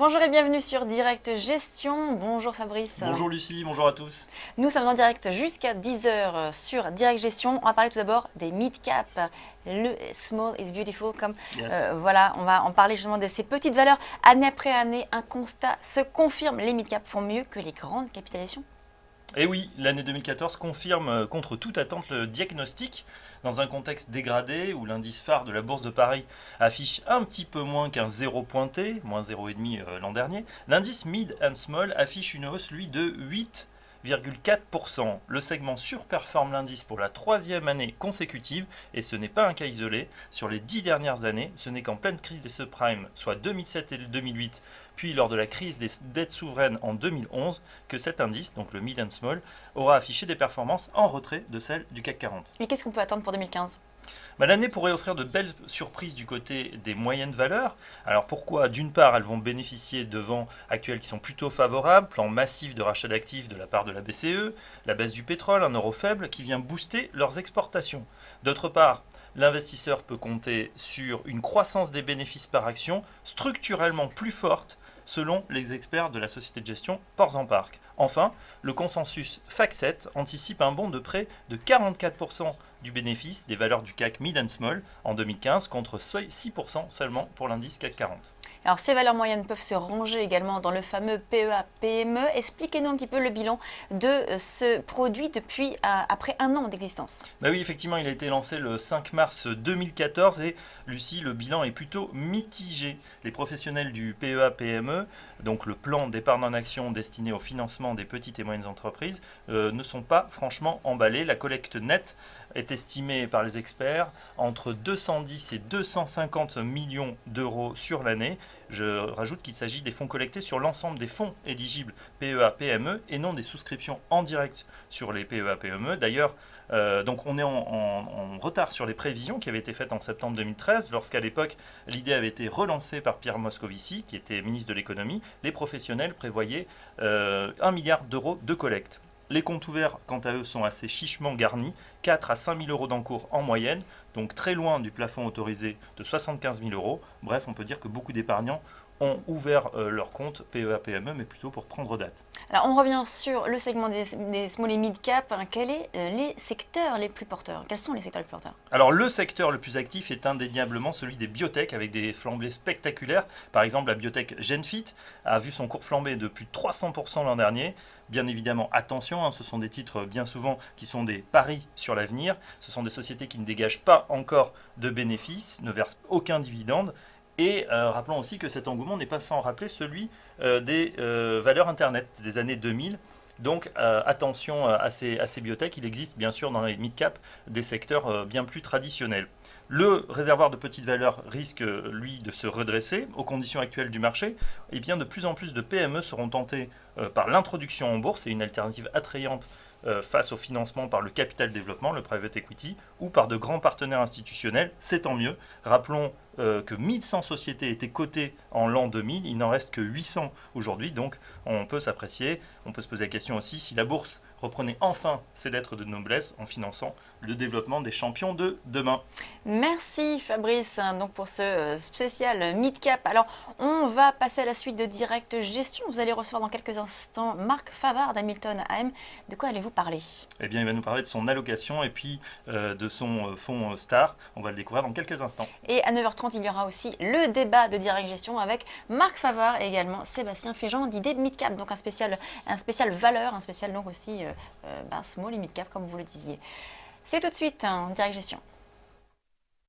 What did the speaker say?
Bonjour et bienvenue sur Direct Gestion. Bonjour Fabrice. Bonjour Lucie, bonjour à tous. Nous sommes en direct jusqu'à 10h sur Direct Gestion. On va parler tout d'abord des mid-cap. Le small is beautiful. Voilà, on va en parler justement de ces petites valeurs. Année après année, un constat se confirme. Les mid-cap font mieux que les grandes capitalisations. Et oui, l'année 2014 confirme contre toute attente le diagnostic. Dans un contexte dégradé où l'indice phare de la Bourse de Paris affiche un petit peu moins qu'un zéro pointé, moins 0,5 l'an dernier, l'indice Mid and Small affiche une hausse, lui, de 8,4%. Le segment surperforme l'indice pour la troisième année consécutive et ce n'est pas un cas isolé. Sur les 10 dernières années, ce n'est qu'en pleine crise des subprimes, soit 2007 et 2008, puis lors de la crise des dettes souveraines en 2011, que cet indice, donc le Mid and Small, aura affiché des performances en retrait de celles du CAC 40. Mais qu'est-ce qu'on peut attendre pour 2015 ? L'année pourrait offrir de belles surprises du côté des moyennes valeurs. Alors pourquoi ? D'une part, elles vont bénéficier de vents actuels qui sont plutôt favorables, plan massif de rachat d'actifs de la part de la BCE, la baisse du pétrole, un euro faible qui vient booster leurs exportations. D'autre part, l'investisseur peut compter sur une croissance des bénéfices par action structurellement plus forte selon les experts de la société de gestion Ports en Parc. Enfin, le consensus FactSet anticipe un bond de près de 44% du bénéfice des valeurs du CAC Mid and Small en 2015 contre 6% seulement pour l'indice CAC 40. Alors, ces valeurs moyennes peuvent se ranger également dans le fameux PEA-PME. Expliquez-nous un petit peu le bilan de ce produit depuis après un an d'existence. Oui, effectivement, il a été lancé le 5 mars 2014 et Lucie, le bilan est plutôt mitigé. Les professionnels du PEA-PME, donc le plan d'épargne en action destiné au financement des petites et moyennes entreprises, ne sont pas franchement emballés. La collecte nette est estimée par les experts entre 210 et 250 millions d'euros sur l'année. Je rajoute qu'il s'agit des fonds collectés sur l'ensemble des fonds éligibles PEA-PME et non des souscriptions en direct sur les PEA-PME. D'ailleurs, donc on est en retard sur les prévisions qui avaient été faites en septembre 2013, lorsqu'à l'époque l'idée avait été relancée par Pierre Moscovici, qui était ministre de l'économie. Les professionnels prévoyaient 1 milliard d'euros de collecte. Les comptes ouverts, quant à eux, sont assez chichement garnis, 4 à 5 000 euros d'encours en moyenne, donc très loin du plafond autorisé de 75 000 euros. Bref, on peut dire que beaucoup d'épargnants ont ouvert leur compte PEA-PME, mais plutôt pour prendre date. Alors, on revient sur le segment des small et mid cap. Quels sont les secteurs les plus porteurs ? Quels sont les secteurs les plus porteurs ? Alors, le secteur le plus actif est indéniablement celui des biotech, avec des flambées spectaculaires. Par exemple, la biotech Genfit a vu son cours flamber de plus de 300% l'an dernier. Bien évidemment, attention, ce sont des titres bien souvent qui sont des paris sur l'avenir. Ce sont des sociétés qui ne dégagent pas encore de bénéfices, ne versent aucun dividende. Et rappelons aussi que cet engouement n'est pas sans rappeler celui des valeurs Internet des années 2000. Donc attention à ces biotech, il existe bien sûr dans les mid-cap des secteurs bien plus traditionnels. Le réservoir de petites valeurs risque, lui, de se redresser aux conditions actuelles du marché. Et bien de plus en plus de PME seront tentées par l'introduction en bourse et une alternative attrayante face au financement par le capital développement, le private equity, ou par de grands partenaires institutionnels, c'est tant mieux. Rappelons que 1100 sociétés étaient cotées en l'an 2000, il n'en reste que 800 aujourd'hui, donc on peut s'apprécier, on peut se poser la question aussi si la bourse reprenait enfin ses lettres de noblesse en finançant le développement des champions de demain. Merci Fabrice donc pour ce spécial mid-cap. Alors, on va passer à la suite de Direct Gestion. Vous allez recevoir dans quelques instants Marc Favard d'Hamilton AM. De quoi allez-vous parler ? Eh bien, il va nous parler de son allocation et puis de son fonds Star. On va le découvrir dans quelques instants. Et à 9h30, il y aura aussi le débat de Direct Gestion avec Marc Favard et également Sébastien Féjean d'idée mid-cap. Donc un spécial valeur, un spécial donc aussi small et mid-cap comme vous le disiez. C'est tout de suite en Direct Gestion.